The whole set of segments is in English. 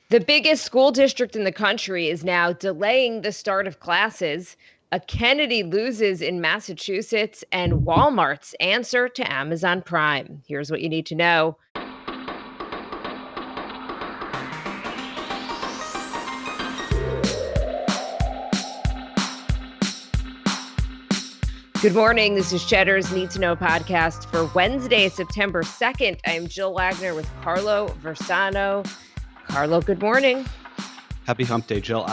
The biggest school district in the country is now delaying the start of classes. A Kennedy loses in Massachusetts, and Walmart's answer to Amazon Prime. Here's what you need to know. Good morning. This is Cheddar's Need2Know podcast for Wednesday, September 2nd. I'm Jill Wagner with Carlo Versano. Carlo, good morning. Happy hump day, Jill.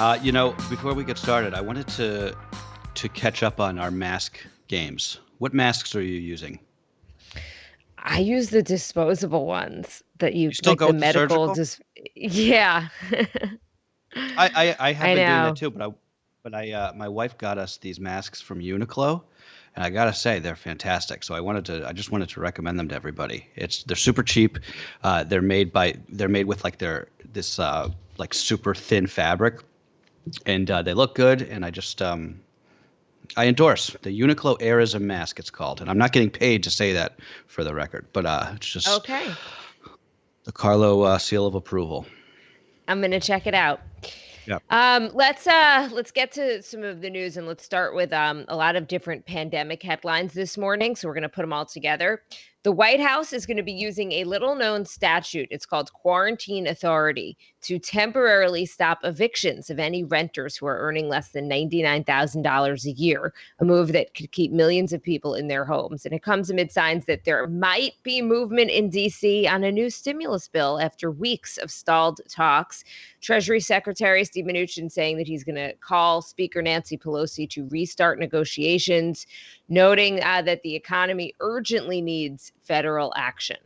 Before we get started, I wanted to catch up on our mask games. What masks are you using? I use the disposable ones that you still like go the with the medical. surgical? Yeah. I have I been doing know. that too, but my wife got us these masks from Uniqlo, and I gotta say they're fantastic. So I just wanted to recommend them to everybody. They're super cheap. They're made with like this like super thin fabric, and they look good. And I endorse the Uniqlo Airism mask. It's called, and I'm not getting paid to say that for the record, but it's just Okay. the Carlo seal of approval. I'm gonna check it out. Yeah. Let's get to some of the news, and let's start with a lot of different pandemic headlines this morning. So we're gonna put them all together. The White House is going to be using a little-known statute. It's called Quarantine Authority to temporarily stop evictions of any renters who are earning less than $99,000 a year, a move that could keep millions of people in their homes. And it comes amid signs that there might be movement in D.C. on a new stimulus bill after weeks of stalled talks. Treasury Secretary Steve Mnuchin saying that he's going to call Speaker Nancy Pelosi to restart negotiations, noting that the economy urgently needs federal action.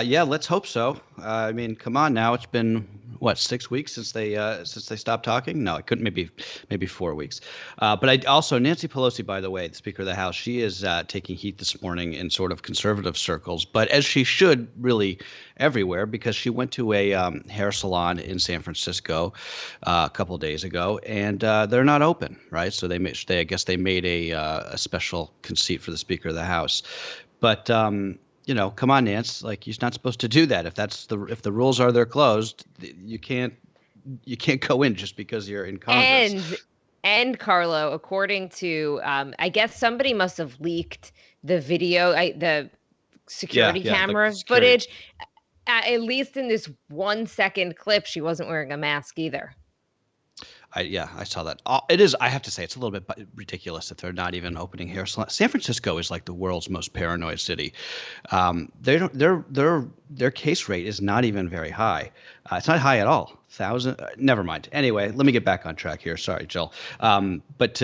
Yeah, let's hope so. I mean, come on now. It's been, 6 weeks since they stopped talking? No, it couldn't. Maybe 4 weeks. But Nancy Pelosi, by the way, the Speaker of the House, she is taking heat this morning in sort of conservative circles, but as she should really everywhere, because she went to a hair salon in San Francisco a couple of days ago, and they're not open, right? So I guess they made a special conceit for the Speaker of the House, but. Come on, Nance. Like, you're not supposed to do that. If the rules are they're closed, you can't go in just because you're in Congress. And Carlo, according to I guess somebody must have leaked the video, the security camera footage. At least in this 1-second clip, she wasn't wearing a mask either. I saw that. I have to say, it's a little bit ridiculous that they're not even opening hair salons. San Francisco is like the world's most paranoid city. Their case rate is not even very high. It's not high at all. Never mind. Anyway, let me get back on track here. Sorry, Jill. But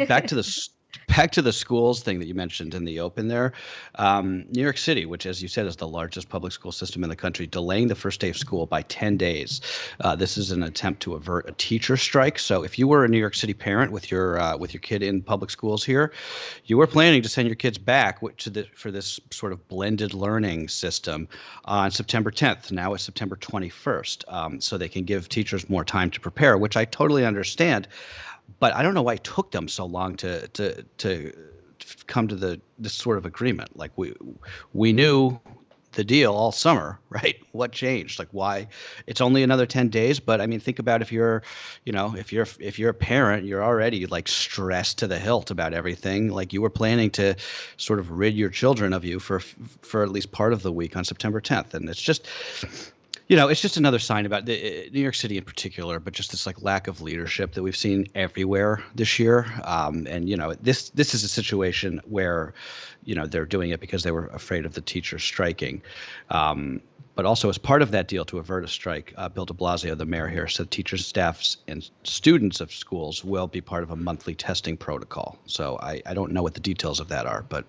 back to the schools thing that you mentioned in the open there. New York City, which, as you said, is the largest public school system in the country, delaying the first day of school by 10 days. This is an attempt to avert a teacher strike. So if you were a New York City parent with your kid in public schools here, you were planning to send your kids back for this sort of blended learning system on September 10th. Now it's September 21st, so they can give teachers more time to prepare, which I totally understand. But I don't know why it took them so long to come to this sort of agreement. Like, we knew the deal all summer, right? What changed? Like, why? It's only another 10 days, but I mean, think about if you're a parent, you're already like stressed to the hilt about everything. Like, you were planning to sort of rid your children of you for at least part of the week on September 10th, and it's just. It's just another sign about New York City in particular, but just this like lack of leadership that we've seen everywhere this year. This is a situation where, they're doing it because they were afraid of the teachers striking. But also as part of that deal to avert a strike, Bill de Blasio, the mayor here, said teachers, staffs, and students of schools will be part of a monthly testing protocol. So I don't know what the details of that are, but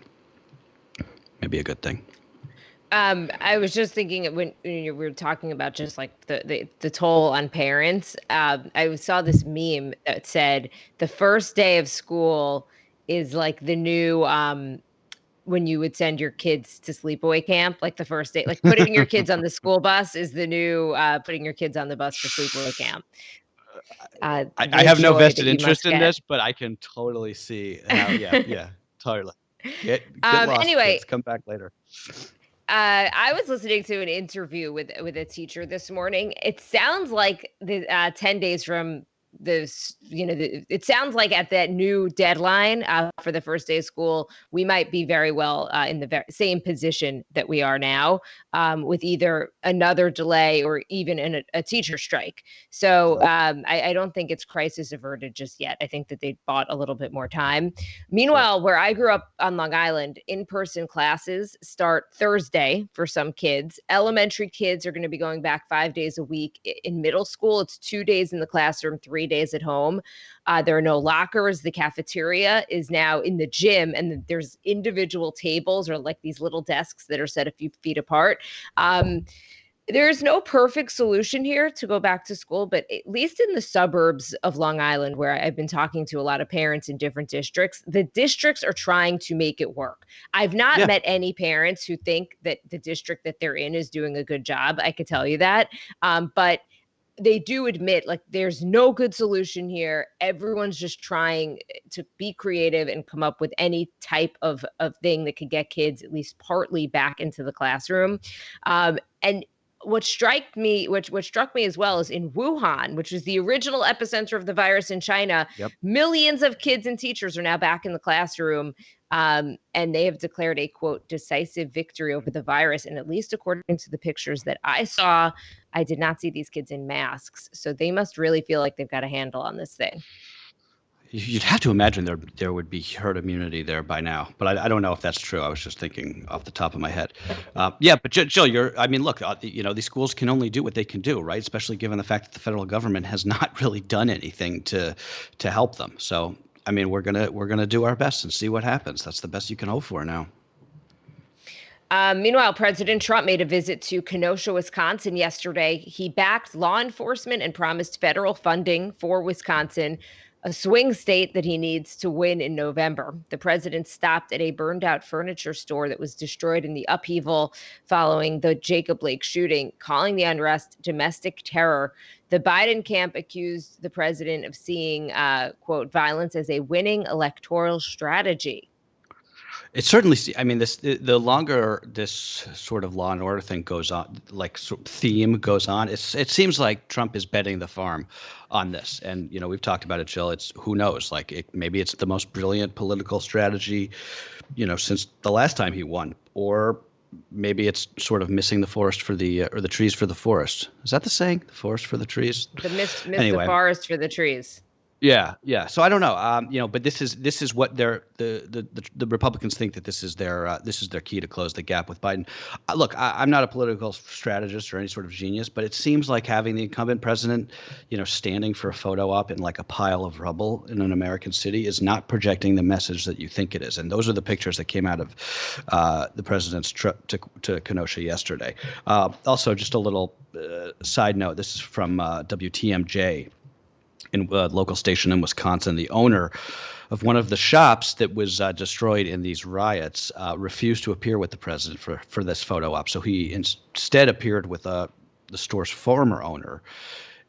maybe a good thing. I was just thinking when we were talking about just like the toll on parents. I saw this meme that said the first day of school is like the new when you would send your kids to sleepaway camp, like the first day, like putting your kids on the school bus is the new putting your kids on the bus to sleepaway camp. I have no vested interest in this, but I can totally see how. Yeah, totally. Get lost, anyway, kids. Come back later. I was listening to an interview with a teacher this morning. It sounds like the 10 days from this, it sounds like at that new deadline for the first day of school, we might be very well in the same position that we are now, with either another delay or even a teacher strike. So I don't think it's crisis averted just yet. I think that they bought a little bit more time. Meanwhile, where I grew up on Long Island, in-person classes start Thursday for some kids. Elementary kids are going to be going back 5 days a week. In middle school, it's 2 days in the classroom, 3 days at home. There are no lockers. The cafeteria is now in the gym, and there's individual tables or like these little desks that are set a few feet apart. There's no perfect solution here to go back to school, but at least in the suburbs of Long Island, where I've been talking to a lot of parents in different districts, the districts are trying to make it work. I've not Yeah. met any parents who think that the district that they're in is doing a good job. I could tell you that. But they do admit like there's no good solution here. Everyone's just trying to be creative and come up with any type of thing that could get kids at least partly back into the classroom. And what struck me as well is in Wuhan, which is the original epicenter of the virus in China, Yep. millions of kids and teachers are now back in the classroom. And they have declared a quote decisive victory over the virus. And at least according to the pictures that I saw, I did not see these kids in masks. So they must really feel like they've got a handle on this thing. You'd have to imagine there would be herd immunity there by now, but I don't know if that's true. I was just thinking off the top of my head. Yeah, but Jill, I mean, look, these schools can only do what they can do, right? Especially given the fact that the federal government has not really done anything to help them. So, I mean, we're gonna do our best and see what happens. That's the best you can hope for now. Meanwhile, President Trump made a visit to Kenosha, Wisconsin yesterday. He backed law enforcement and promised federal funding for Wisconsin, a swing state that he needs to win in November. The president stopped at a burned out furniture store that was destroyed in the upheaval following the Jacob Blake shooting, calling the unrest domestic terror. The Biden camp accused the president of seeing, quote, violence as a winning electoral strategy. It certainly. I mean, the longer this sort of law and order thing goes on, like theme goes on, it seems like Trump is betting the farm on this. And we've talked about it, Jill. It's who knows? Like maybe it's the most brilliant political strategy, since the last time he won, or maybe it's sort of missing the forest for the or the trees for the forest. Is that the saying? The forest for the trees. Miss Anyway. the forest for the trees. Yeah. So I don't know. But this is what the Republicans think that this is their key to close the gap with Biden. Look, I'm not a political strategist or any sort of genius, but it seems like having the incumbent president, standing for a photo op in like a pile of rubble in an American city is not projecting the message that you think it is. And those are the pictures that came out of the president's trip to Kenosha yesterday. Also, just a little side note. This is from WTMJ. In a local station in Wisconsin, the owner of one of the shops that was destroyed in these riots refused to appear with the president for this photo op. So he instead appeared with the store's former owner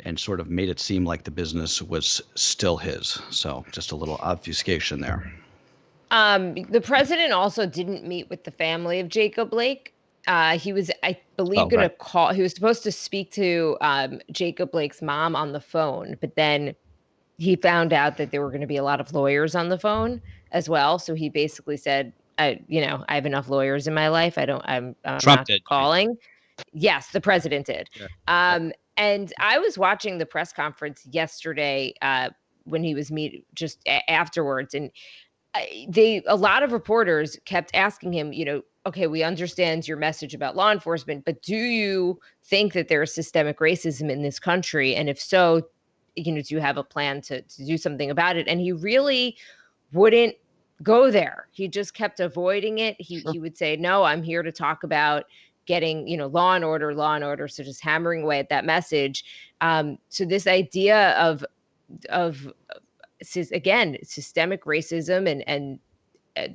and sort of made it seem like the business was still his. So just a little obfuscation there. The president also didn't meet with the family of Jacob Blake. He was, I believe, going to call. He was supposed to speak to Jacob Blake's mom on the phone, but then he found out that there were going to be a lot of lawyers on the phone as well. So he basically said, I have enough lawyers in my life. I'm not calling. Yes, the president did. Yeah. And I was watching the press conference yesterday when he was just afterwards, and a lot of reporters kept asking him, okay, we understand your message about law enforcement, but do you think that there is systemic racism in this country? And if so, do you have a plan to do something about it? And he really wouldn't go there. He just kept avoiding it. He would say, no, I'm here to talk about getting, law and order. So just hammering away at that message. So this idea of again, systemic racism and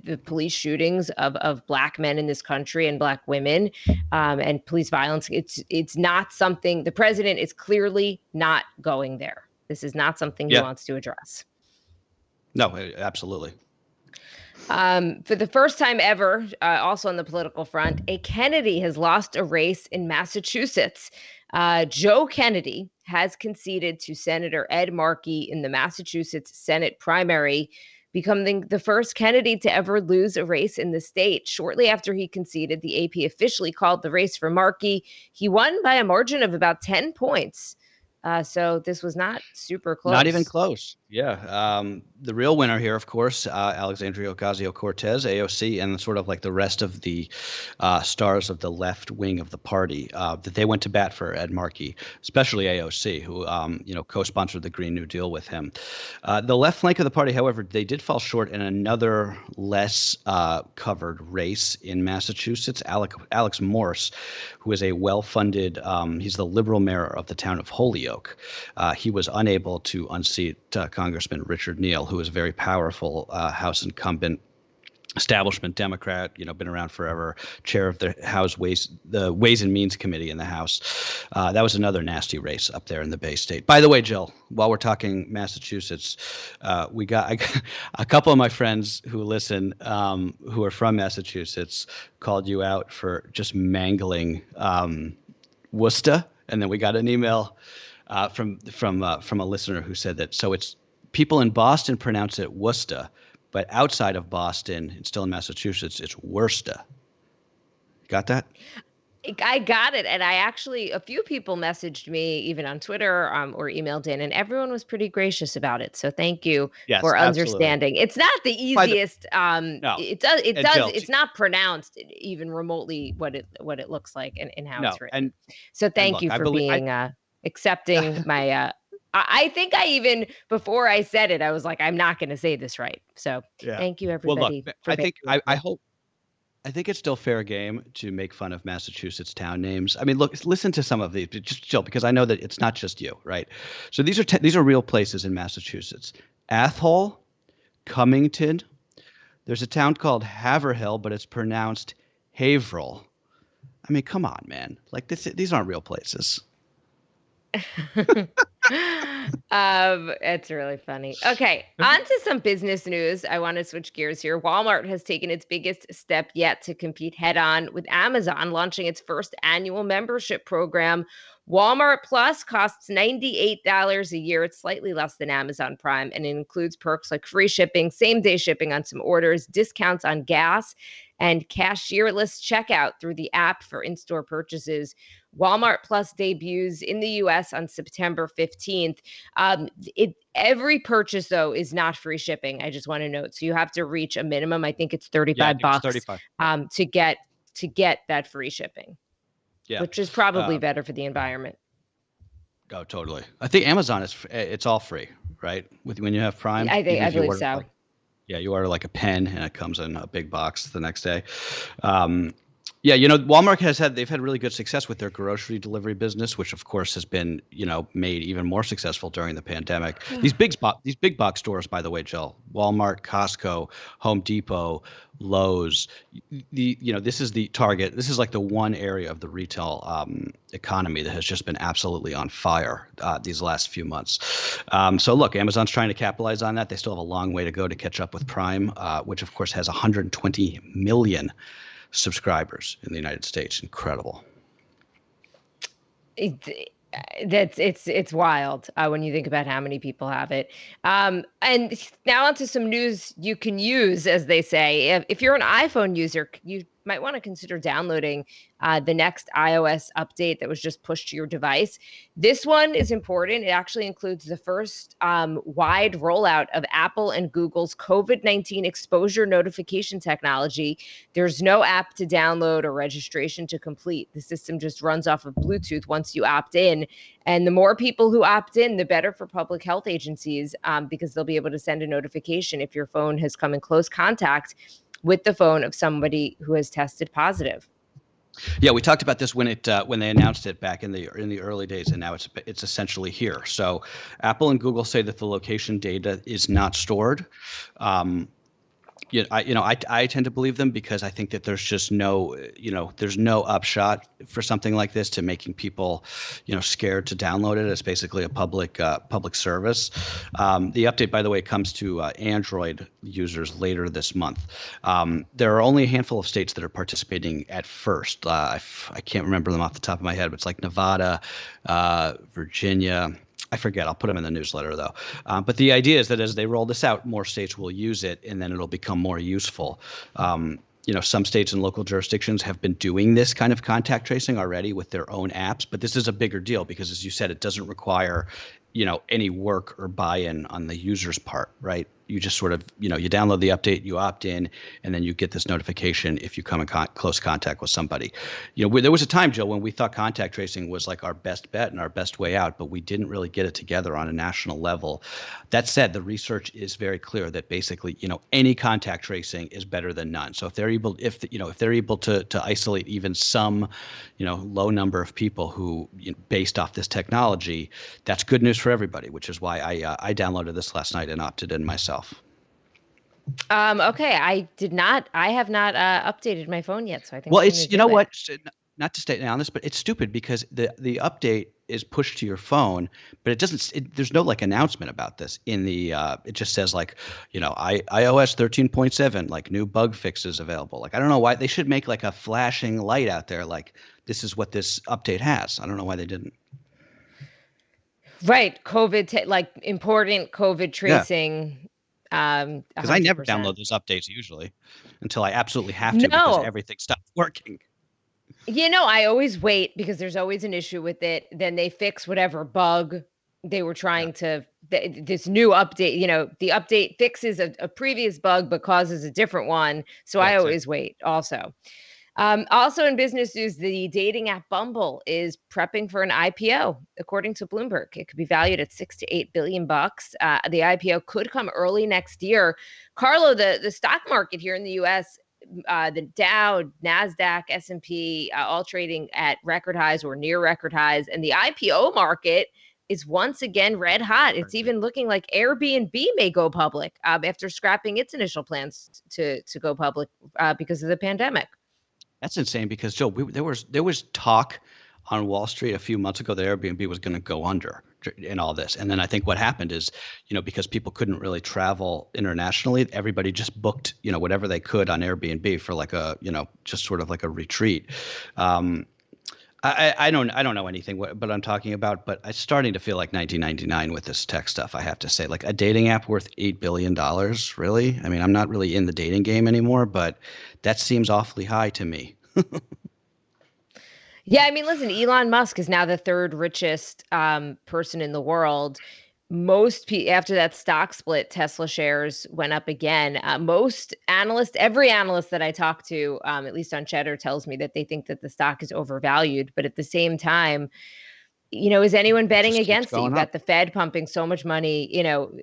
the police shootings of Black men in this country and Black women and police violence. It's not something the president is clearly not going there. This is not something he wants to address. No, absolutely. For the first time ever, also on the political front, a Kennedy has lost a race in Massachusetts. Joe Kennedy has conceded to Senator Ed Markey in the Massachusetts Senate primary, becoming the first Kennedy to ever lose a race in the state. Shortly after he conceded, the AP officially called the race for Markey. He won by a margin of about 10 points. So this was not super Not even close. close. Yeah. The real winner here, of course, Alexandria Ocasio-Cortez, AOC, and sort of like the rest of the stars of the left wing of the party, that they went to bat for Ed Markey, especially AOC, who co-sponsored the Green New Deal with him. The left flank of the party, however, they did fall short in another less covered race in Massachusetts. Alex Morse, who is a well-funded, he's the liberal mayor of the town of Holyoke. He was unable to unseat Congressman Richard Neal, who is a very powerful House incumbent, establishment Democrat, been around forever, chair of the Ways and Means Committee in the House. That was another nasty race up there in the Bay State. By the way, Jill, while we're talking Massachusetts, I got a couple of my friends who listen, who are from Massachusetts, called you out for just mangling Worcester, and then we got an email from a listener who said that it's people in Boston pronounce it Worcester, but outside of Boston, it's still in Massachusetts, it's Worcester. Got that? I got it. And a few people messaged me even on Twitter or emailed in, and everyone was pretty gracious about it. So thank you Yes, for absolutely. understanding. It's not the easiest. No. It's not pronounced even remotely what it looks like and how it's written. So thank you for being accepting my. I think I even before I said it, I was like, I'm not going to say this right. So thank you, everybody. Well, look, I think it's still fair game to make fun of Massachusetts town names. I mean, look, listen to some of these, just chill, because I know that it's not just you, right? So these are real places in Massachusetts. Athol, Cummington. There's a town called Haverhill, but it's pronounced Haverhill. I mean, come on, man. Like these aren't real places. It's really funny. Okay, on to some business news. I want to switch gears here. Walmart has taken its biggest step yet to compete head on with Amazon, launching its first annual membership program. Walmart Plus costs $98 a year. It's slightly less than Amazon Prime, and it includes perks like free shipping, same-day shipping on some orders, discounts on gas, and cashierless checkout through the app for in-store purchases. Walmart Plus debuts in the US on September 15th. Every purchase, though, is not free shipping. I just want to note. So you have to reach a minimum. I think it's $35 to get that free shipping. Yeah. Which is probably better for the environment. Oh, totally. I think Amazon it's all free, right? When you have Prime. I believe so. You order like a pen and it comes in a big box the next day. Walmart they've had really good success with their grocery delivery business, which of course has been, made even more successful during the pandemic. These big box stores, by the way, Jill, Walmart, Costco, Home Depot, Lowe's, this is the Target. This is like the one area of the retail economy that has just been absolutely on fire these last few months. So look, Amazon's trying to capitalize on that. They still have a long way to go to catch up with Prime, which of course has 120 million subscribers in the United States. Incredible. It's wild when you think about how many people have it. And now onto some news you can use, as they say. If you're an iPhone user, you might want to consider downloading the next iOS update that was just pushed to your device. This one is important. It actually includes the first wide rollout of Apple and Google's COVID-19 exposure notification technology. There's no app to download or registration to complete. The system just runs off of Bluetooth once you opt in. And the more people who opt in, the better for public health agencies because they'll be able to send a notification if your phone has come in close contact with the phone of somebody who has tested positive. Yeah, we talked about this when they announced it back in the early days, and now it's essentially here. So Apple and Google say that the location data is not stored. I tend to believe them because I think that there's just there's no upshot for something like this to making people, scared to download it. It's basically a public service. The update, by the way, comes to Android users later this month. There are only a handful of states that are participating at first. I can't remember them off the top of my head, but it's like Nevada, Virginia. I forget. I'll put them in the newsletter though. But the idea is that as they roll this out, more states will use it, and then it'll become more useful. Some states and local jurisdictions have been doing this kind of contact tracing already with their own apps, but this is a bigger deal because, as you said, it doesn't require, any work or buy-in on the user's part, right? You just sort of, you download the update, you opt in, and then you get this notification if you come in close contact with somebody. There was a time, Jill, when we thought contact tracing was like our best bet and our best way out, but we didn't really get it together on a national level. That said, the research is very clear that basically, any contact tracing is better than none. So if they're able, if they're able to isolate even some, low number of people who, based off this technology, that's good news for everybody, which is why I downloaded this last night and opted in myself. Okay, I have not updated my phone yet, so I think Well, I'm it's, gonna do it. what, not to stay on this, but it's stupid because the update is pushed to your phone, but it doesn't, there's no like announcement about this in the, it just says like, iOS 13.7, like new bug fixes available. Like, I don't know why they should make like a flashing light out there. Like, this is what this update has. I don't know why they didn't. Right, like important COVID Yeah. tracing. Because I never 100%. download those updates usually until I absolutely have to because No, everything stops working. I always wait because there's always an issue with it. Then they fix whatever bug they were Yeah, trying to. This new update, the update fixes a previous bug but causes a different one. So yeah, I exactly. always wait. Also in business news, the dating app Bumble is prepping for an IPO, according to Bloomberg. It could be valued at $6 to $8 billion. The IPO could come early next year. Carlo, the stock market here in the U.S., the Dow, NASDAQ, S&P, all trading at record highs or near record highs, and the IPO market is once again red hot. It's even looking like Airbnb may go public after scrapping its initial plans to go public because of the pandemic. That's insane because Joe, there was talk on Wall Street a few months ago that Airbnb was going to go under in all this, and then I think what happened is, because people couldn't really travel internationally, everybody just booked, whatever they could on Airbnb for like a, just sort of like a retreat. I don't know anything but I'm talking about, but it's starting to feel like 1999 with this tech stuff. I have to say, like a dating app worth $8 billion, really? I mean, I'm not really in the dating game anymore, but that seems awfully high to me. Yeah, I mean, listen, Elon Musk is now the third richest person in the world. After that stock split, Tesla shares went up again. Most analysts, every analyst that I talk to, at least on Cheddar, tells me that they think that the stock is overvalued. But at the same time, is anyone It betting just keeps against it? You've going got up. the Fed pumping so much money,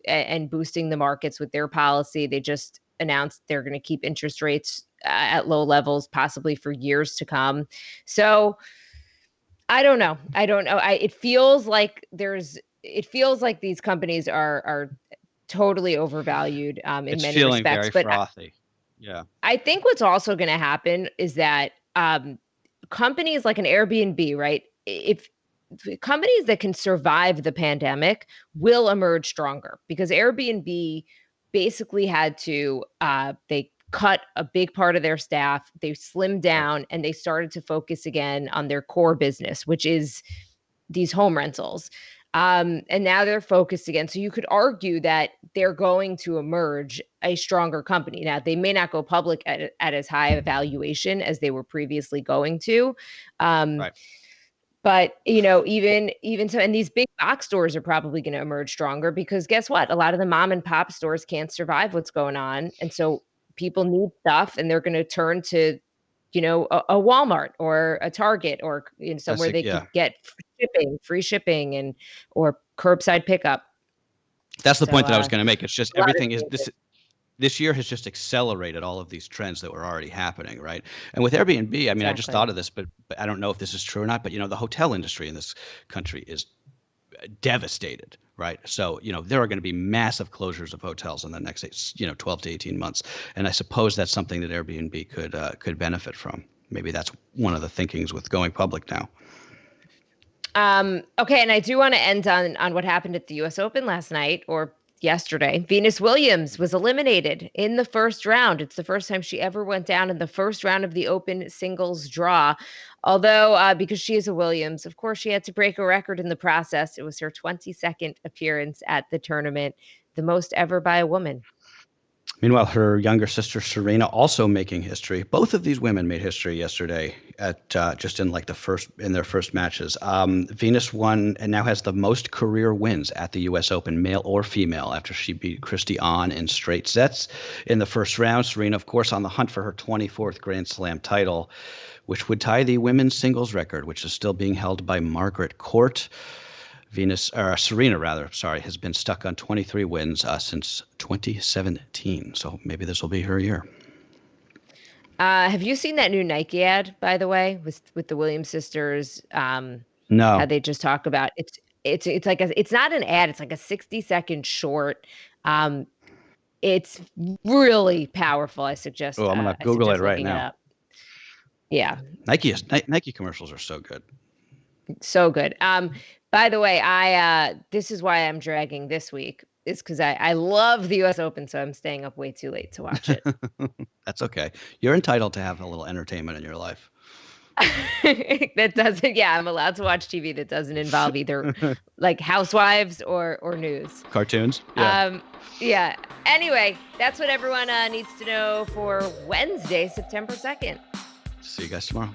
and boosting the markets with their policy. They just announced they're going to keep interest rates at low levels, possibly for years to come. So I don't know. It feels like these companies are totally overvalued in It's many feeling respects. very But frothy. Yeah. I think what's also going to happen is that companies like an Airbnb, right? If companies that can survive the pandemic will emerge stronger because Airbnb basically had to they cut a big part of their staff, they slimmed Right. down, and they started to focus again on their core business, which is these home rentals. And now they're focused again. So you could argue that they're going to emerge a stronger company. Now, they may not go public at as high a valuation as they were previously going to. Um, Right. but Well, even so, and these big box stores are probably going to emerge stronger because guess what? A lot of the mom and pop stores can't survive what's going on, and so people need stuff, and they're going to turn to a Walmart or a Target or that's somewhere it. they Yeah. could get free shipping, and or curbside pickup. That's the So point that I was going to make. It's just a lot of everything is changes. this year has just accelerated all of these trends that were already happening, right? And with Airbnb, I mean, I just Exactly. thought of this, but I don't know if this is true or not. But the hotel industry in this country is devastated, right? So, there are going to be massive closures of hotels in the next, 12 to 18 months. And I suppose that's something that Airbnb could benefit from. Maybe that's one of the thinkings with going public now. Okay, and I do want to end on what happened at the U.S. Open last night or yesterday. Venus Williams was eliminated in the first round. It's the first time she ever went down in the first round of the Open singles draw. Although, because she is a Williams, of course, she had to break a record in the process. It was her 22nd appearance at the tournament, the most ever by a woman. Meanwhile, her younger sister Serena also making history. Both of these women made history yesterday at just in their first matches. Venus won and now has the most career wins at the U.S. Open, male or female, after she beat Christy On in straight sets in the first round. Serena, of course, on the hunt for her 24th Grand Slam title, which would tie the women's singles record, which is still being held by Margaret Court. Serena has been stuck on 23 wins since 2017. So maybe this will be her year. Have you seen that new Nike ad, by the way, with the Williams sisters? No. How they just talk about it's like it's not an ad. It's like a 60-second short. It's really powerful. I suggest. Oh, I'm gonna Google it right now. Yeah. Nike commercials are so good. So good. By the way, this is why I'm dragging this week, is because I love the U.S. Open, so I'm staying up way too late to watch it. That's okay. You're entitled to have a little entertainment in your life. I'm allowed to watch TV that doesn't involve either like Housewives or news. Cartoons. Yeah. Yeah. Anyway, that's what everyone needs to know for Wednesday, September 2nd. See you guys tomorrow.